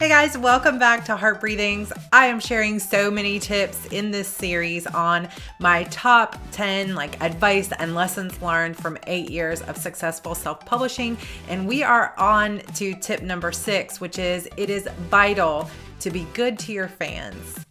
Hey guys, welcome back to Heart Breathings. I am sharing so many tips in this series on my top 10 advice and lessons learned from 8 years of successful self-publishing. And we are on to tip number 6, which is it is vital to be good to your fans.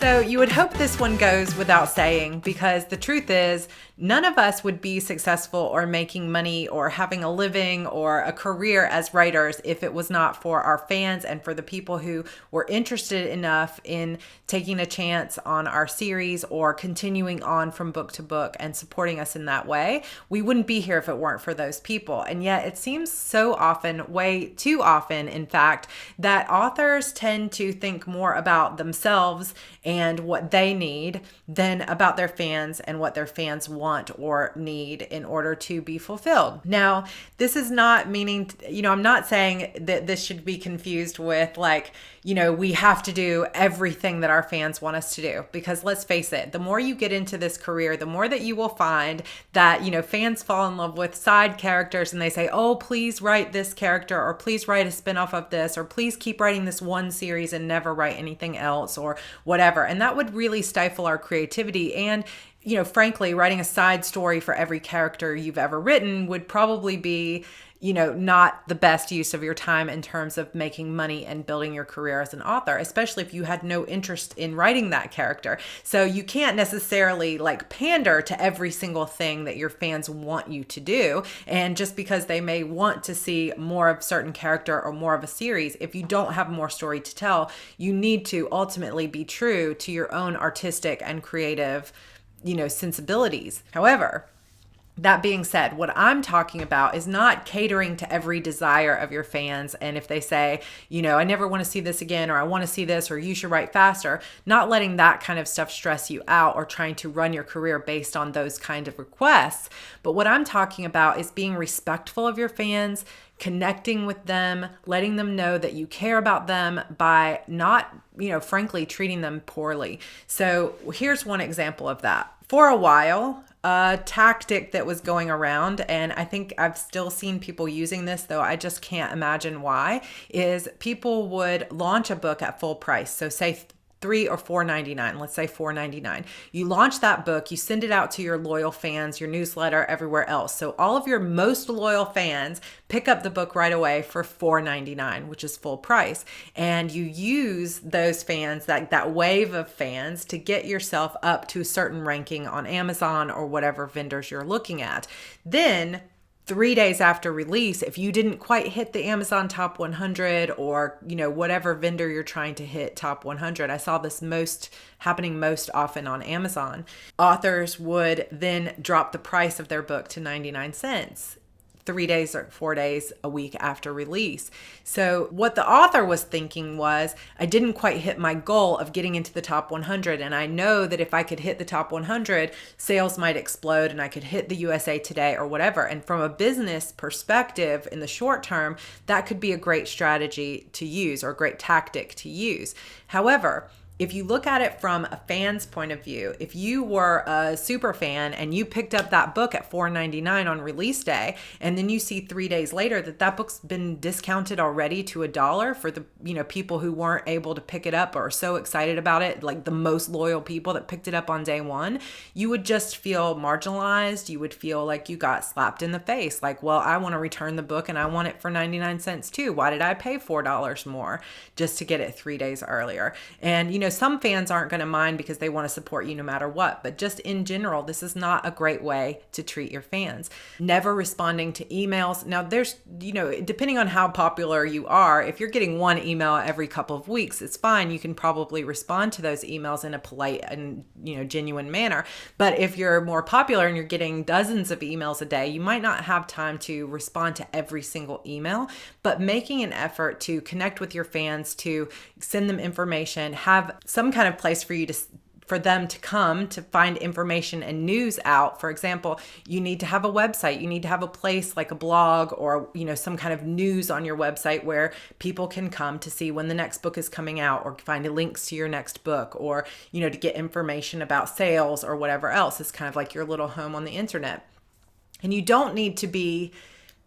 So you would hope this one goes without saying, because the truth is none of us would be successful or making money or having a living or a career as writers if it was not for our fans and for the people who were interested enough in taking a chance on our series or continuing on from book to book and supporting us in that way. We wouldn't be here if it weren't for those people. And yet it seems so often, way too often in fact, that authors tend to think more about themselves and what they need than about their fans and what their fans want or need in order to be fulfilled. Now, this is not meaning, I'm not saying that this should be confused with we have to do everything that our fans want us to do, because let's face it, the more you get into this career, the more that you will find that, fans fall in love with side characters and they say, oh, please write this character, or please write a spinoff of this, or please keep writing this one series and never write anything else or whatever. And that would really stifle our creativity. And frankly, writing a side story for every character you've ever written would probably be not the best use of your time in terms of making money and building your career as an author, especially if you had no interest in writing that character. So you can't necessarily pander to every single thing that your fans want you to do. And just because they may want to see more of a certain character or more of a series, if you don't have more story to tell, you need to ultimately be true to your own artistic and creative sensibilities. However, that being said, what I'm talking about is not catering to every desire of your fans. And if they say, I never want to see this again, or I want to see this, or you should write faster, not letting that kind of stuff stress you out or trying to run your career based on those kind of requests. But what I'm talking about is being respectful of your fans, connecting with them, letting them know that you care about them by not, frankly, treating them poorly. So here's one example of that. For a while, a tactic that was going around, and I think I've still seen people using this, though I just can't imagine why, is people would launch a book at full price. So say $3 or $4.99, let's say $4.99. You launch that book, you send it out to your loyal fans, your newsletter, everywhere else. So all of your most loyal fans pick up the book right away for $4.99, which is full price. And you use those fans, that wave of fans, to get yourself up to a certain ranking on Amazon or whatever vendors you're looking at. Then 3 days after release, if you didn't quite hit the Amazon top 100 or, whatever vendor you're trying to hit top 100, I saw this happening most often on Amazon. Authors would then drop the price of their book to 99 cents. 3 days or 4 days, a week after release. So what the author was thinking was, I didn't quite hit my goal of getting into the top 100. And I know that if I could hit the top 100, sales might explode and I could hit the USA Today or whatever. And from a business perspective, in the short term, that could be a great strategy to use or a great tactic to use. However, if you look at it from a fan's point of view, if you were a super fan and you picked up that book at $4.99 on release day, and then you see 3 days later that book's been discounted already to $1 for the people who weren't able to pick it up or are so excited about it, like the most loyal people that picked it up on day one, you would just feel marginalized. You would feel like you got slapped in the face. Like, well, I want to return the book and I want it for 99 cents too. Why did I pay $4 more just to get it 3 days earlier? And some fans aren't going to mind because they want to support you no matter what. But just in general, this is not a great way to treat your fans. Never responding to emails. Now, there's, depending on how popular you are, if you're getting one email every couple of weeks, it's fine. You can probably respond to those emails in a polite and, genuine manner. But if you're more popular and you're getting dozens of emails a day, you might not have time to respond to every single email. But making an effort to connect with your fans, to send them information, have some kind of place for them to come to find information and news out. For example, you need to have a website. You need to have a place like a blog or, some kind of news on your website where people can come to see when the next book is coming out or find links to your next book or, to get information about sales or whatever else. It's kind of like your little home on the internet. And you don't need to be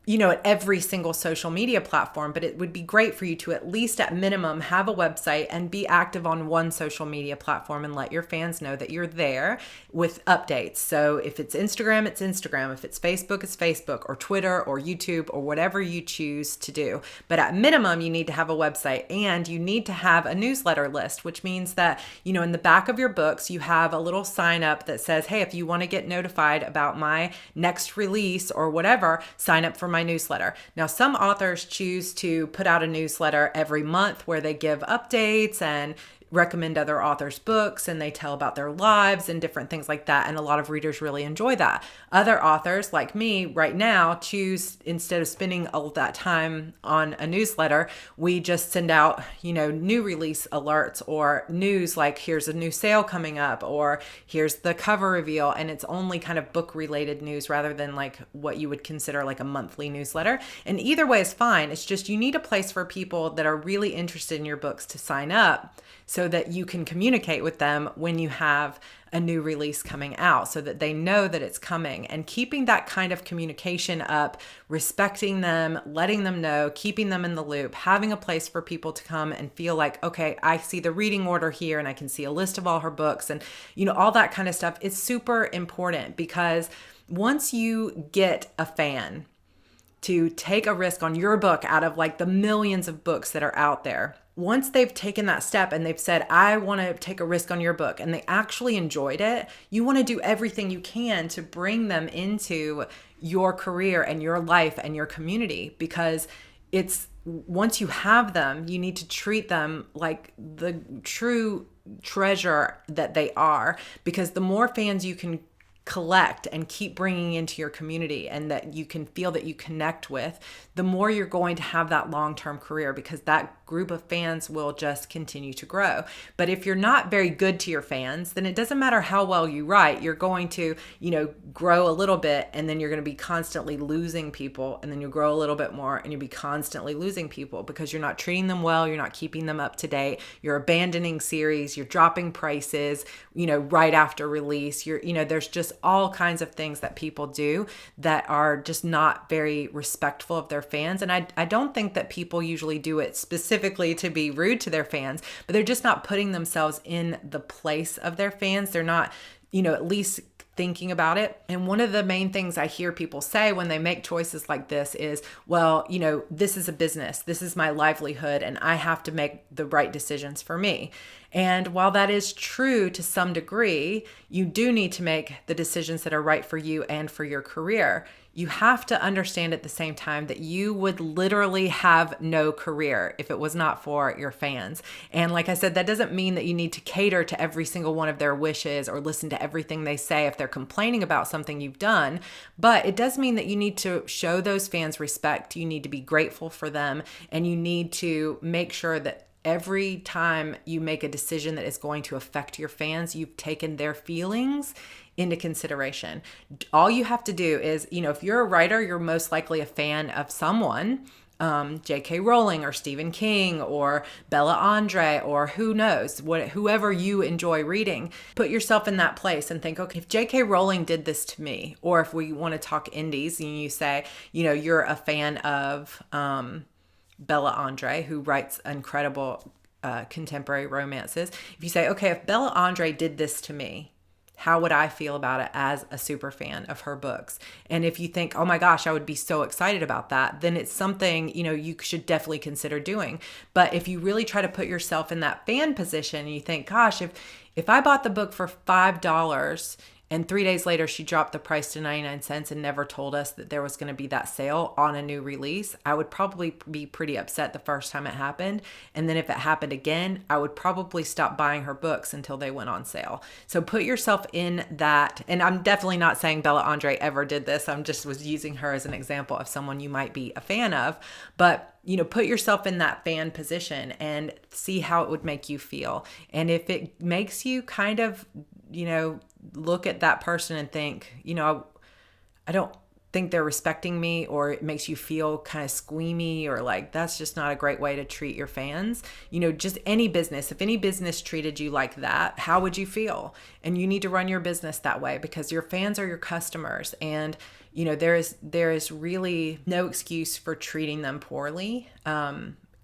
at every single social media platform, but it would be great for you to at least at minimum have a website and be active on one social media platform and let your fans know that you're there with updates. So if it's Instagram, it's Instagram. If it's Facebook, or Twitter or YouTube or whatever you choose to do. But at minimum, you need to have a website and you need to have a newsletter list, which means that, in the back of your books, you have a little sign up that says, hey, if you want to get notified about my next release or whatever, sign up for my newsletter. Now, some authors choose to put out a newsletter every month where they give updates and recommend other authors' books, and they tell about their lives and different things like that. And a lot of readers really enjoy that. Other authors like me right now choose, instead of spending all of that time on a newsletter, we just send out, new release alerts or news like here's a new sale coming up or here's the cover reveal. And it's only kind of book related news rather than like what you would consider like a monthly newsletter. And either way is fine. It's just you need a place for people that are really interested in your books to sign up, so that you can communicate with them when you have a new release coming out, so that they know that it's coming. And keeping that kind of communication up, respecting them, letting them know, keeping them in the loop, having a place for people to come and feel like, okay, I see the reading order here and I can see a list of all her books and, all that kind of stuff is super important, because once you get a fan to take a risk on your book out of like the millions of books that are out there, once they've taken that step and they've said, I want to take a risk on your book, and they actually enjoyed it, you want to do everything you can to bring them into your career and your life and your community, because once you have them, you need to treat them like the true treasure that they are, because the more fans you can collect and keep bringing into your community and that you can feel that you connect with, the more you're going to have that long-term career, because that group of fans will just continue to grow. But if you're not very good to your fans, then it doesn't matter how well you write, you're going to, grow a little bit and then you're going to be constantly losing people, and then you grow a little bit more and you'll be constantly losing people because you're not treating them well, you're not keeping them up to date, you're abandoning series, you're dropping prices, right after release, there's just all kinds of things that people do that are just not very respectful of their fans. And I don't think that people usually do it specifically to be rude to their fans, but they're just not putting themselves in the place of their fans. They're not, at least thinking about it. And one of the main things I hear people say when they make choices like this is, well, this is a business, this is my livelihood, and I have to make the right decisions for me. And while that is true to some degree, you do need to make the decisions that are right for you and for your career. You have to understand at the same time that you would literally have no career if it was not for your fans. And like I said, that doesn't mean that you need to cater to every single one of their wishes or listen to everything they say if they're complaining about something you've done. But it does mean that you need to show those fans respect. You need to be grateful for them, and you need to make sure that every time you make a decision that is going to affect your fans, you've taken their feelings into consideration. All you have to do is, if you're a writer, you're most likely a fan of someone, J.K. Rowling or Stephen King or Bella Andre or who knows, whoever you enjoy reading. Put yourself in that place and think, okay, if J.K. Rowling did this to me, or if we want to talk indies and you say, you're a fan of Bella Andre, who writes incredible contemporary romances. If you say, okay, if Bella Andre did this to me, how would I feel about it as a super fan of her books? And if you think, oh my gosh, I would be so excited about that, then it's something, you should definitely consider doing. But if you really try to put yourself in that fan position and you think, gosh, if I bought the book for $5 and 3 days later, she dropped the price to 99 cents and never told us that there was going to be that sale on a new release, I would probably be pretty upset the first time it happened. And then if it happened again, I would probably stop buying her books until they went on sale. So put yourself in that. And I'm definitely not saying Bella Andre ever did this. I'm just was using her as an example of someone you might be a fan of. But put yourself in that fan position and see how it would make you feel. And if it makes you kind of, look at that person and think, I don't think they're respecting me, or it makes you feel kind of squeamy, or like that's just not a great way to treat your fans. Just any business, if any business treated you like that, how would you feel? And you need to run your business that way, because your fans are your customers. And there is really no excuse for treating them poorly.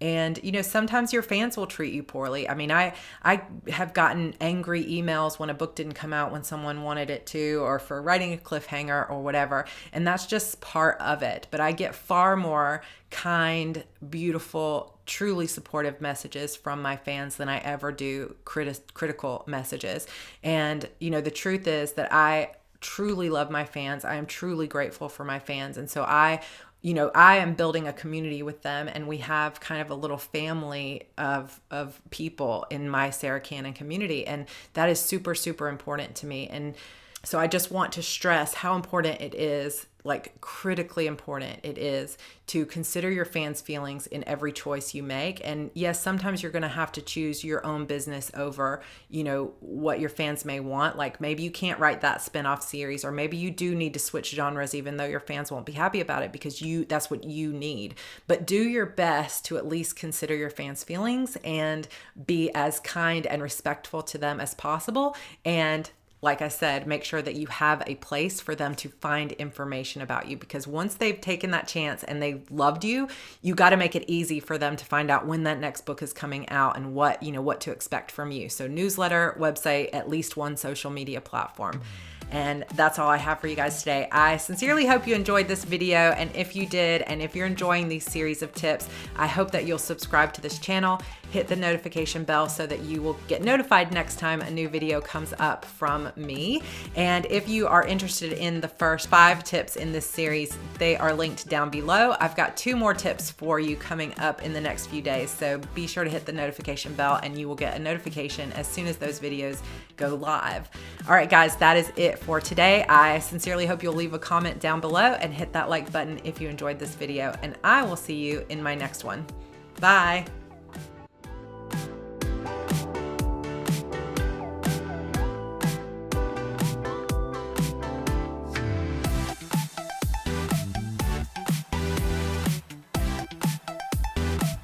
And sometimes your fans will treat you poorly. I mean, I have gotten angry emails when a book didn't come out when someone wanted it to, or for writing a cliffhanger or whatever. And that's just part of it. But I get far more kind, beautiful, truly supportive messages from my fans than I ever do critical messages. And, the truth is that I truly love my fans. I am truly grateful for my fans. And so I am building a community with them, and we have kind of a little family of people in my Sarra Cannon community. And that is super, super important to me. And so I just want to stress how important it is, like critically important it is, to consider your fans' feelings in every choice you make. And yes, sometimes you're going to have to choose your own business over, what your fans may want. Like maybe you can't write that spinoff series, or maybe you do need to switch genres, even though your fans won't be happy about it, because that's what you need. But do your best to at least consider your fans' feelings and be as kind and respectful to them as possible. And like I said, make sure that you have a place for them to find information about you, because once they've taken that chance and they loved you, you got to make it easy for them to find out when that next book is coming out and what to expect from you. So newsletter, website, at least one social media platform. And that's all I have for you guys today. I sincerely hope you enjoyed this video. And if you did, and if you're enjoying these series of tips, I hope that you'll subscribe to this channel, hit the notification bell so that you will get notified next time a new video comes up from me. And if you are interested in the first 5 tips in this series, they are linked down below. I've got 2 more tips for you coming up in the next few days. So be sure to hit the notification bell, and you will get a notification as soon as those videos go live. All right, guys, that is it for today. I sincerely hope you'll leave a comment down below and hit that like button if you enjoyed this video, and I will see you in my next one. Bye.